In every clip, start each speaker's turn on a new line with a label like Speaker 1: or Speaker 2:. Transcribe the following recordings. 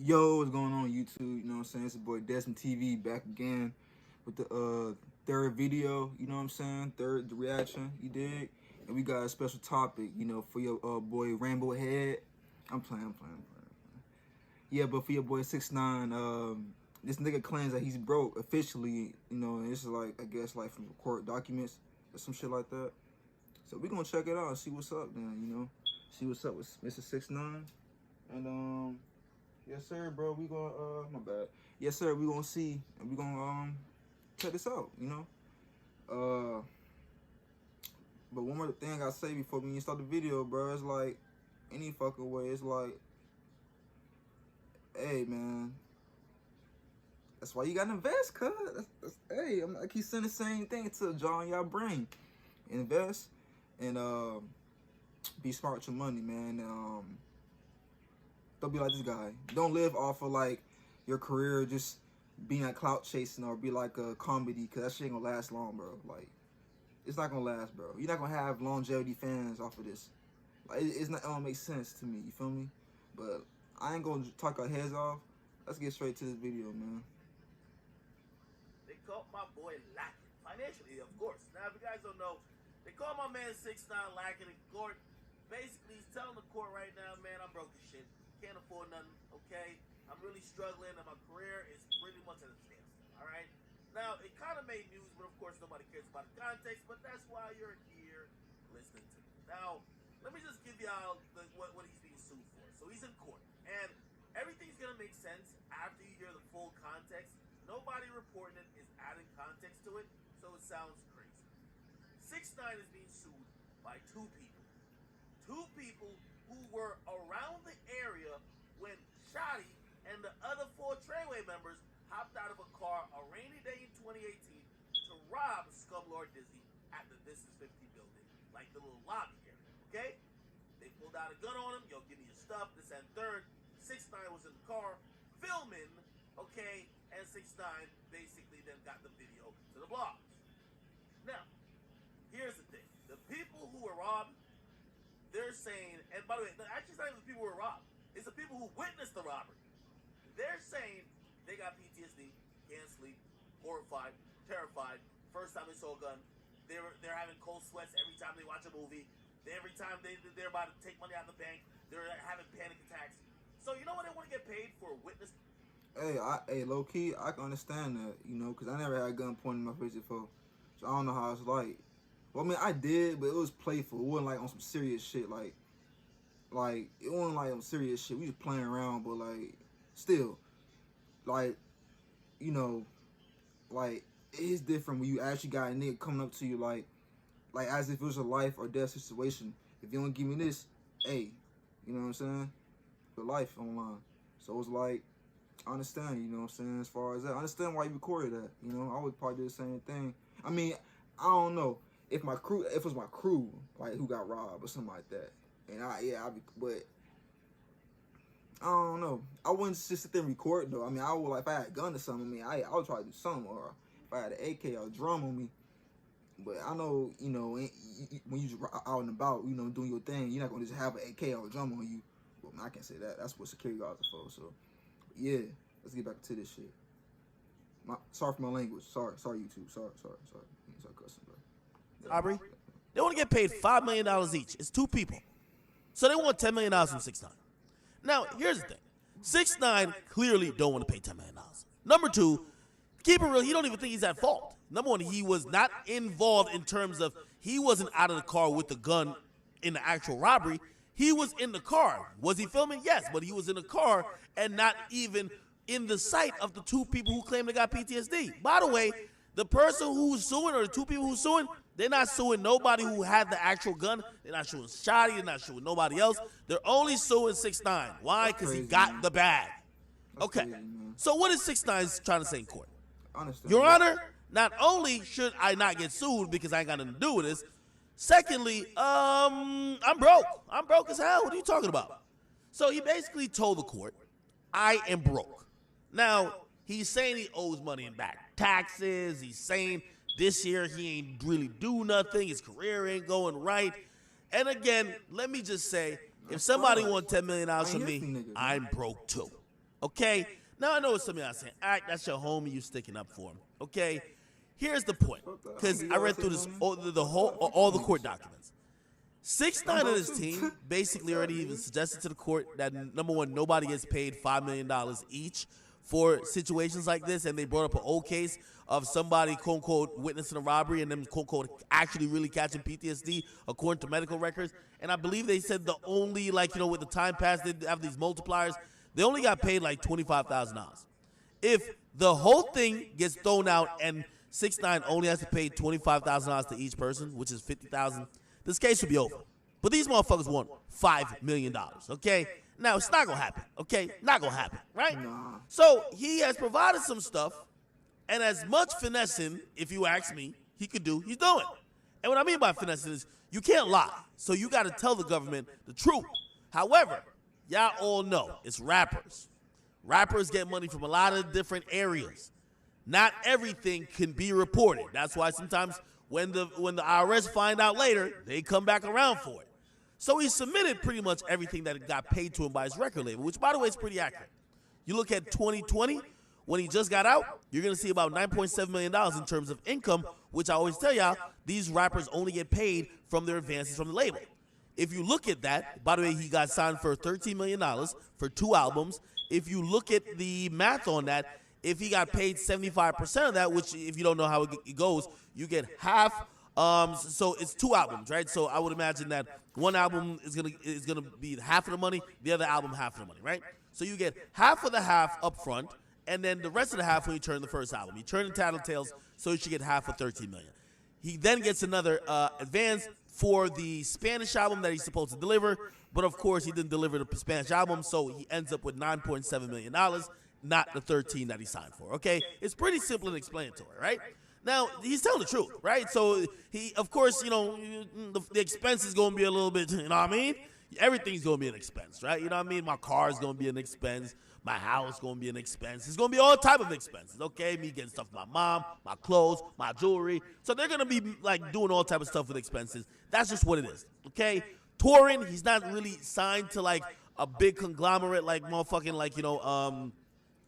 Speaker 1: Yo, what's going on YouTube? You know what I'm saying? It's your boy Desmond TV back again with the third video, you know what I'm saying? Third reaction, you dig? And we got a special topic, you know, for your boy Rainbow Head. I'm playing. Yeah, but for your boy 6ix9ine, this nigga claims that he's broke officially, you know, and this is like, I guess, like from court documents or some shit like that. So we gonna check it out and see what's up then, you know? See what's up with Mr. 6ix9ine. And yes sir, bro, we gonna my bad. Yes sir, we gonna see and we gonna check this out, you know. But one more thing I say before we start the video, bro, it's like any fucking way, it's like, hey man, that's why you gotta invest, cuz. Hey, I keep saying the same thing to John y'all brain. Invest and be smart with your money, man. Don't be like this guy. Don't live off of like your career just being like clout chasing or be like a comedy, cause that shit ain't gonna last long, bro. Like, it's not gonna last, bro. You're not gonna have longevity fans off of this. Like, it don't make sense to me. You feel me? But I ain't gonna talk our heads off. Let's get straight to this video, man.
Speaker 2: They caught my boy lacking financially, of course. Now, if you guys don't know, they caught my man 6ix9ine lacking in court. Basically, he's telling the court right now, man, I'm broke as shit. Can't afford nothing, okay? I'm really struggling, and my career is pretty much at a standstill, all right? Now, it kind of made news, but of course, nobody cares about the context, but that's why you're here listening to me. Now, let me just give y'all what he's being sued for. So he's in court, and everything's going to make sense after you hear the full context. Nobody reporting it is adding context to it, so it sounds crazy. 6ix9ine is being sued by two people. Two people who were around the area when Shotty and the other four Treyway members hopped out of a car a rainy day in 2018 to rob Scumlord Dizzy at the This Is 50 building, like the little lobby area, okay? They pulled out a gun on him, yo, give me your stuff, this and third. 6ix9ine was in the car filming, okay, and 6ix9ine basically then got the video to the blogs. Now, here's the thing. The people who were robbed, they're saying, and by the way, actually it's not even the people who were robbed. It's the people who witnessed the robbery. They're saying they got PTSD, can't sleep, horrified, terrified. First time they saw a gun, they're having cold sweats every time they watch a movie. Every time they're about to take money out of the bank, they're having panic attacks. So you know what they want to get paid for witness?
Speaker 1: Hey, low key, I can understand that, you know, cause I never had a gun pointed in my face before, so I don't know how it's like. Well, I mean, I did, but it was playful. It wasn't like on some serious shit. Like it wasn't like on serious shit. We just playing around, but like, still, like, you know, like it is different when you actually got a nigga coming up to you like as if it was a life or death situation. If you don't give me this, hey, you know what I'm saying? Your life online. So it's like, I understand, you know what I'm saying, as far as that. I understand why you recorded that, you know. I would probably do the same thing. I mean, I don't know. If it was my crew, like, who got robbed or something like that. And but I don't know. I wouldn't just sit there and record, though. I mean, I would, like, if I had a gun or something, I mean, I would try to do something. Or if I had an AK or a drum on me. But I know, you know, when you just out and about, you know, doing your thing, you're not going to just have an AK or a drum on you. Well, I can't say that. That's what security guards are for, so. Yeah, let's get back to this shit. Sorry for my language. Sorry, YouTube. Sorry. Sorry cussing, bro.
Speaker 2: Robbery. They want to get paid $5 million each. It's two people. So they want $10 million from 6ix9ine. Now, here's the thing. 6ix9ine clearly don't want to pay $10 million. Number two, keep it real, he don't even think he's at fault. Number one, he was not involved in terms of, he wasn't out of the car with the gun in the actual robbery. He was in the car. Was he filming? Yes, but he was in the car and not even in the sight of the two people who claim they got PTSD. By the way, the person who's suing, or the two people who's suing, they're not suing nobody who had the actual gun. They're not suing Shotty. They're not suing nobody else. They're only suing 6ix9ine. Why? Because he got the bag. Okay. So what is 6ix9ine trying to say in court? Your Honor, not only should I not get sued because I ain't got nothing to do with this, secondly, I'm broke. I'm broke as hell. What are you talking about? So he basically told the court, I am broke. Now, he's saying he owes money in back taxes. He's saying this year he ain't really do nothing. His career ain't going right. And again, let me just say, if somebody wants $10 million from me, I'm broke too. Okay? Now I know what some of y'all saying. All right, that's your homie, you sticking up for him. Okay? Here's the point. Because I read through this all the court documents. 6ix9ine and his team basically already even suggested to the court that, number one, nobody gets paid $5 million each for situations like this, and they brought up an old case of somebody, quote-unquote, witnessing a robbery and them, quote-unquote, actually really catching PTSD according to medical records. And I believe they said the only, like, you know, with the time pass, they have these multipliers, they only got paid like $25,000. If the whole thing gets thrown out and 6ix9ine only has to pay $25,000 to each person, which is $50,000, this case would be over. But these motherfuckers want $5 million, okay? Now, it's not going to happen, okay? Not going to happen, right?
Speaker 1: Nah.
Speaker 2: So he has provided some stuff, and as much finessing, if you ask me, he could do, he's doing. And what I mean by finessing is you can't lie. So you got to tell the government the truth. However, y'all all know it's rappers. Rappers get money from a lot of different areas. Not everything can be reported. That's why sometimes when the IRS find out later, they come back around for it. So he submitted pretty much everything that got paid to him by his record label, which, by the way, is pretty accurate. You look at 2020, when he just got out, you're going to see about $9.7 million in terms of income, which I always tell y'all, these rappers only get paid from their advances from the label. If you look at that, by the way, he got signed for $13 million for 2 albums. If you look at the math on that, if he got paid 75% of that, which if you don't know how it goes, you get half. So it's 2 albums, right? So I would imagine that one album is gonna be half of the money, the other album half of the money, right? So you get half of the half up front, and then the rest of the half when you turn the first album. You turn in Tattletales, so you should get half of $13 million. He then gets another advance for the Spanish album that he's supposed to deliver, but of course he didn't deliver the Spanish album, so he ends up with $9.7 million, not the 13 that he signed for, okay? It's pretty simple and explanatory, right? Now, he's telling the truth, right? So he, of course, you know, the expense is going to be a little bit, you know what I mean? Everything's going to be an expense, right? You know what I mean? My car is going to be an expense. My house is going to be an expense. It's going to be all type of expenses, okay? Me getting stuff for my mom, my clothes, my jewelry. So they're going to be, like, doing all type of stuff with expenses. That's just what it is, okay? Touring, he's not really signed to, like, a big conglomerate like motherfucking, like, you know,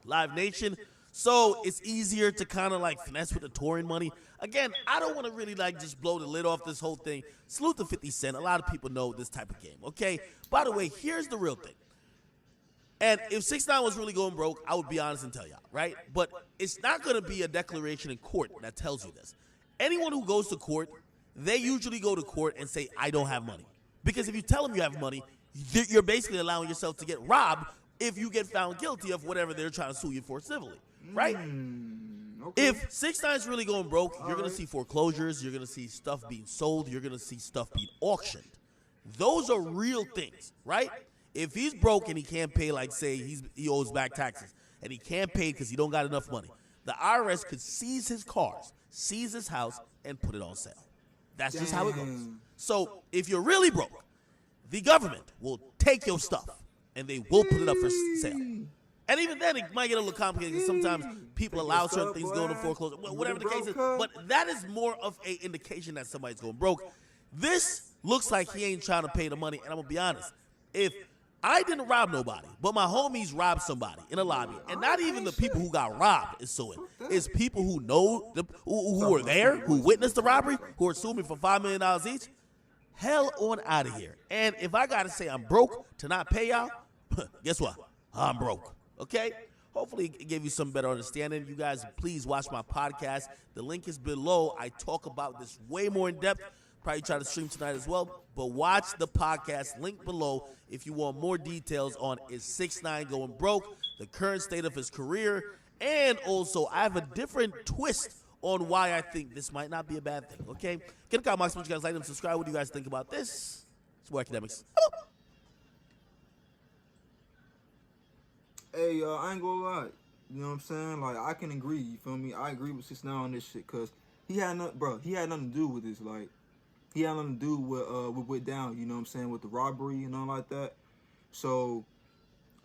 Speaker 2: Live Nation. So it's easier to kind of like finesse with the touring money. Again, I don't want to really like just blow the lid off this whole thing. Salute to 50 Cent. A lot of people know this type of game, okay? By the way, here's the real thing. And if 6ix9ine was really going broke, I would be honest and tell y'all, right? But it's not going to be a declaration in court that tells you this. Anyone who goes to court, they usually go to court and say, I don't have money. Because if you tell them you have money, you're basically allowing yourself to get robbed if you get found guilty of whatever they're trying to sue you for civilly, right?
Speaker 1: Okay.
Speaker 2: If 6ix9ine's really going broke, you're going to see foreclosures, you're going to see stuff being sold, you're going to see stuff being auctioned. Those are real things, right? If he's broke and he can't pay, like say he owes back taxes, and he can't pay because he don't got enough money, the IRS could seize his cars, seize his house, and put it on sale. That's just how it goes. So if you're really broke, the government will take your stuff, and they will put it up for sale. And even then, it might get a little complicated because sometimes people allow certain things to go into foreclosure, whatever the case is. But that is more of an indication that somebody's going broke. This looks like he ain't trying to pay the money. And I'm going to be honest. If I didn't rob nobody, but my homies robbed somebody in a lobby, and not even the people who got robbed is suing. It's people who know, who were there, who witnessed the robbery, who are suing me for $5 million each. Hell on out of here. And if I got to say I'm broke to not pay y'all, guess what? I'm broke. Okay? Hopefully it gave you some better understanding. You guys, please watch my podcast. The link is below. I talk about this way more in depth. Probably try to stream tonight as well. But watch the podcast link below if you want more details on is 6ix9ine going broke, the current state of his career, and also I have a different twist on why I think this might not be a bad thing. Okay? Get a comment box. What you guys like and subscribe. What do you guys think about this? It's War Academics.
Speaker 1: Hey, I ain't gonna lie. You know what I'm saying? Like, I can agree. You feel me? I agree with 6ix9ine on this shit, cause he had nothing, bro. He had nothing to do with this. Like, he had nothing to do with what went down. You know what I'm saying? With the robbery and all like that. So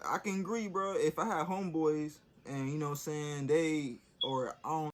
Speaker 1: I can agree, bro. If I had homeboys and you know what I'm saying, I don't.